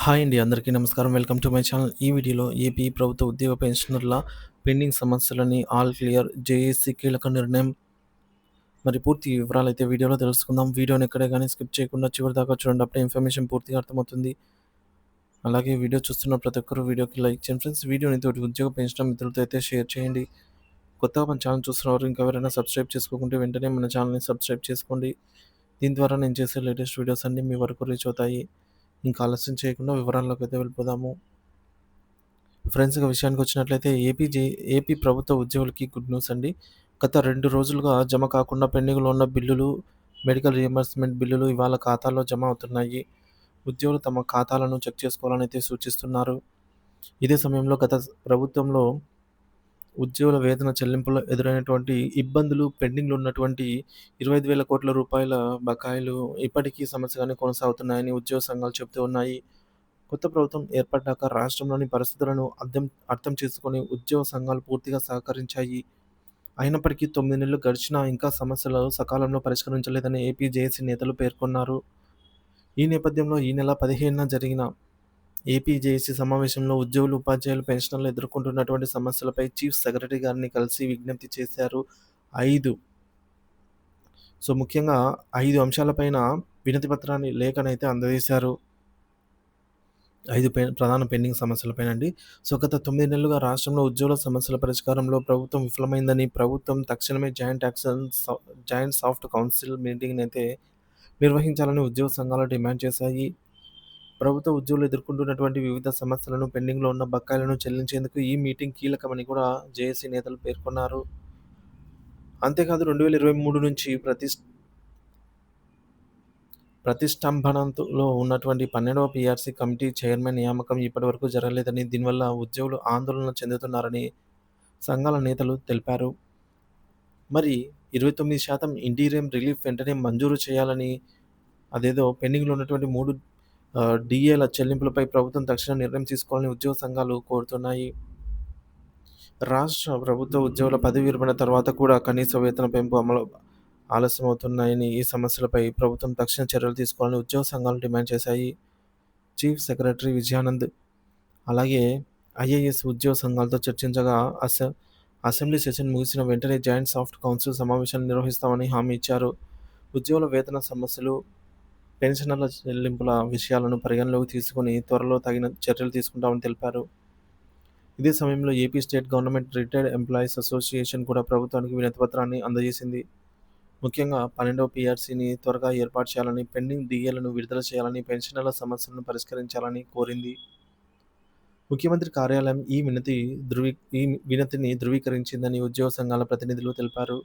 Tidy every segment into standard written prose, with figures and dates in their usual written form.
Hi అండి. అందరికీ నమస్కారం. Welcome to my channel. ఈ వీడియోలో ఏపీ ప్రభుత్వ ఉద్యోగ పెన్షనర్ల పెండింగ్ సమస్యలని ఆల్ క్లియర్, జేఏసీ కీలక నిర్ణయం మరి పూర్తి వివరాలైతే వీడియోలో తెలుసుకుందాం. వీడియోని ఎక్కడే గానీ స్కిప్ చేయకుండా చివరిదాకా చూడండి. అప్పుడే ఇన్ఫర్మేషన్ పూర్తిగా అర్థమవుతుంది. అలాగే వీడియో చూస్తున్న ప్రతి ఒక్కరు వీడియోకి లైక్ చేయండి ఫ్రెండ్స్. వీడియోని తోటి ఉద్యోగ పెన్షనర్ మిత్రులతో అయితే షేర్ చేయండి. కొత్తగా మన ఛానల్ చూస్తున్నవారు ఇంకెవరైనా సబ్స్క్రైబ్ చేసుకోకుంటే వెంటనే మన ఛానల్‌ని సబ్స్క్రైబ్ చేసుకోండి. దీని ద్వారా నేను చేసే లేటెస్ట్ వీడియోస్ అన్నీ మీ వరకు రీచ్ అవుతాయి. ఇంకా ఆలస్యం చేయకుండా వివరాల్లోకైతే వెళ్ళిపోదాము. ఫ్రెండ్స్ ఇక విషయానికొచ్చినట్లయితే ఏపీ ప్రభుత్వ ఉద్యోగులకి గుడ్ న్యూస్ అండి. గత 2 రోజులుగా జమ కాకుండా పెండింగ్‌లో ఉన్న బిల్లులు, మెడికల్ రియంబర్స్‌మెంట్ బిల్లులు ఇవాళ ఖాతాల్లో జమ అవుతున్నాయి. ఉద్యోగులు తమ ఖాతాలను చెక్ చేసుకోవాలనైతే సూచిస్తున్నారు. ఇదే సమయంలో గత ప్రభుత్వంలో ఉద్యోగుల వేతన చెల్లింపులో ఎదురైనటువంటి ఇబ్బందులు, పెండింగ్‌లో ఉన్నటువంటి 25,000 కోట్ల రూపాయల బకాయిలు ఇప్పటికీ సమస్యగానే కొనసాగుతున్నాయని ఉద్యోగ సంఘాలు చెబుతూ ఉన్నాయి. కొత్త ప్రభుత్వం ఏర్పడ్డాక రాష్ట్రంలోని పరిస్థితులను అర్థం చేసుకొని ఉద్యోగ సంఘాలు పూర్తిగా సహకరించాయి. అయినప్పటికీ 9 నెలలు గడిచినా ఇంకా సమస్యలు సకాలంలో పరిష్కరించలేదని ఏపీ జేఏసీ నేతలు పేర్కొన్నారు. ఈ నేపథ్యంలో ఈ నెల 15న జరిగిన ఏపీ జేఏసీ సమావేశంలో ఉద్యోగులు, ఉపాధ్యాయులు, పెన్షనర్లు ఎదుర్కొంటున్నటువంటి సమస్యలపై చీఫ్ సెక్రటరీ గారిని కలిసి విజ్ఞప్తి చేశారు. 5 ముఖ్యంగా 5 అంశాలపైన వినతి పత్రాన్ని లేఖనైతే అందజేశారు. 5 ప్రధాన పెండింగ్ సమస్యలపైనండి. గత 9 నెలలుగా రాష్ట్రంలో ఉద్యోగుల సమస్యల పరిష్కారంలో ప్రభుత్వం విఫలమైందని, ప్రభుత్వం తక్షణమే జాయింట్ సాఫ్ట్ కౌన్సిల్ మీటింగ్‌నైతే నిర్వహించాలని ఉద్యోగ సంఘాలు డిమాండ్ చేశాయి. ప్రభుత్వ ఉద్యోగులు ఎదుర్కొంటున్నటువంటి వివిధ సమస్యలను, పెండింగ్‌లో ఉన్న బకాయిలను చెల్లించేందుకు ఈ మీటింగ్ కీలకమని కూడా జేఏసీ నేతలు పేర్కొన్నారు. అంతేకాదు 2023 నుంచి ప్రతిష్టంభనలో ఉన్నటువంటి 12వ పీఆర్సీ కమిటీ చైర్మన్ నియామకం ఇప్పటివరకు జరగలేదని, దీనివల్ల ఉద్యోగులు ఆందోళన చెందుతున్నారని సంఘాల నేతలు తెలిపారు. మరి 29% ఇంటీరియం రిలీఫ్ వెంటనే మంజూరు చేయాలని, అదేదో పెండింగ్‌లో ఉన్నటువంటి 3 డీఏల చెల్లింపులపై ప్రభుత్వం తక్షణ నిర్ణయం తీసుకోవాలని ఉద్యోగ సంఘాలు కోరుతున్నాయి. రాష్ట్ర ప్రభుత్వ ఉద్యోగుల పదవీ విరమణ తర్వాత కూడా కనీస వేతన పెంపు అమలు ఆలస్యమవుతున్నాయని, ఈ సమస్యలపై ప్రభుత్వం తక్షణ చర్యలు తీసుకోవాలని ఉద్యోగ సంఘాలు డిమాండ్ చేశాయి. చీఫ్ సెక్రటరీ విజయానంద్ అలాగే ఐఏఎస్ ఉద్యోగ సంఘాలతో చర్చించగా అసెంబ్లీ సెషన్ ముగిసిన వెంటనే జాయింట్ సాఫ్ట్ కౌన్సిల్ సమావేశాన్ని నిర్వహిస్తామని హామీ ఇచ్చారు. ఉద్యోగుల వేతన సమస్యలు, పెన్షనర్ల చెల్లింపుల విషయాలను పరిగణలోకి తీసుకొని త్వరలో తగిన చర్యలు తీసుకుంటామని తెలిపారు. ఇదే సమయంలో AP state government retired employees association కూడా ప్రభుత్వానికి వినతిపత్రాన్ని అందజేసింది. ముఖ్యంగా 12వ పీఆర్సీని త్వరగా ఏర్పాటు చేయాలని, పెండింగ్ డీఏలను విడుదల చేయాలని, పెన్షనర్ల సమస్యలను పరిష్కరించాలని కోరింది. ముఖ్యమంత్రి కార్యాలయం ఈ వినతిని ధృవీకరించిందని ఉద్యోగ సంఘాల ప్రతినిధులు తెలిపారు.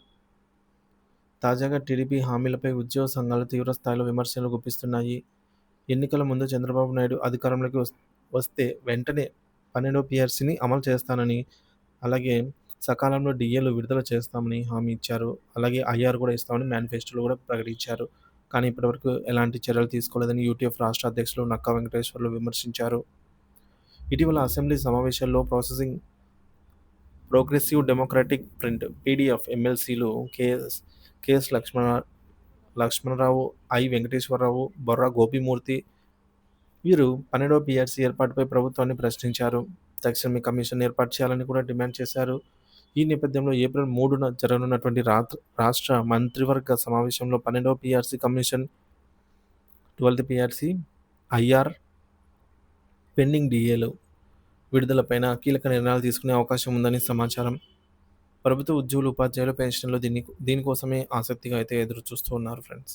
తాజాగా టీడీపీ హామీలపై ఉద్యోగ సంఘాలు తీవ్రస్థాయిలో విమర్శలు గుప్పిస్తున్నాయి. ఎన్నికల ముందు చంద్రబాబు నాయుడు అధికారంలోకి వస్తే వెంటనే 12వ పీఆర్సీని అమలు చేస్తానని, అలాగే సకాలంలో డీఏలు విడుదల చేస్తామని హామీ ఇచ్చారు. అలాగే ఐఆర్ కూడా ఇస్తామని మేనిఫెస్టోలో కూడా ప్రకటించారు. కానీ ఇప్పటివరకు ఎలాంటి చర్యలు తీసుకోలేదని యూటీఎఫ్ రాష్ట్ర అధ్యక్షులు నక్కా వెంకటేశ్వర్లు విమర్శించారు. ఇటీవల అసెంబ్లీ సమావేశాల్లో ప్రోగ్రెసివ్ డెమోక్రటిక్ ఫ్రంట్ పీడీఎఫ్ ఎమ్మెల్సీలు కేఎస్ లక్ష్మణరావు, ఐ వెంకటేశ్వరరావు, బొర్రా గోపిమూర్తి వీరు 12వ పీఆర్సీ ఏర్పాటుపై ప్రభుత్వాన్ని ప్రశ్నించారు. తక్షణమే కమిషన్ ఏర్పాటు చేయాలని కూడా డిమాండ్ చేశారు. ఈ నేపథ్యంలో ఏప్రిల్ 3న జరగనున్నటువంటి రాష్ట్ర మంత్రివర్గ సమావేశంలో 12వ PRC commission, 12th PRC, IR, pending డీఏలు విడుదలపైన కీలక నిర్ణయాలు తీసుకునే అవకాశం ఉందని సమాచారం. ప్రభుత్వ ఉద్యోగులు, ఉపాధ్యాయులు, పెన్షనర్లు దీనికోసమే ఆసక్తిగా అయితే ఎదురు చూస్తూ ఉన్నారు ఫ్రెండ్స్.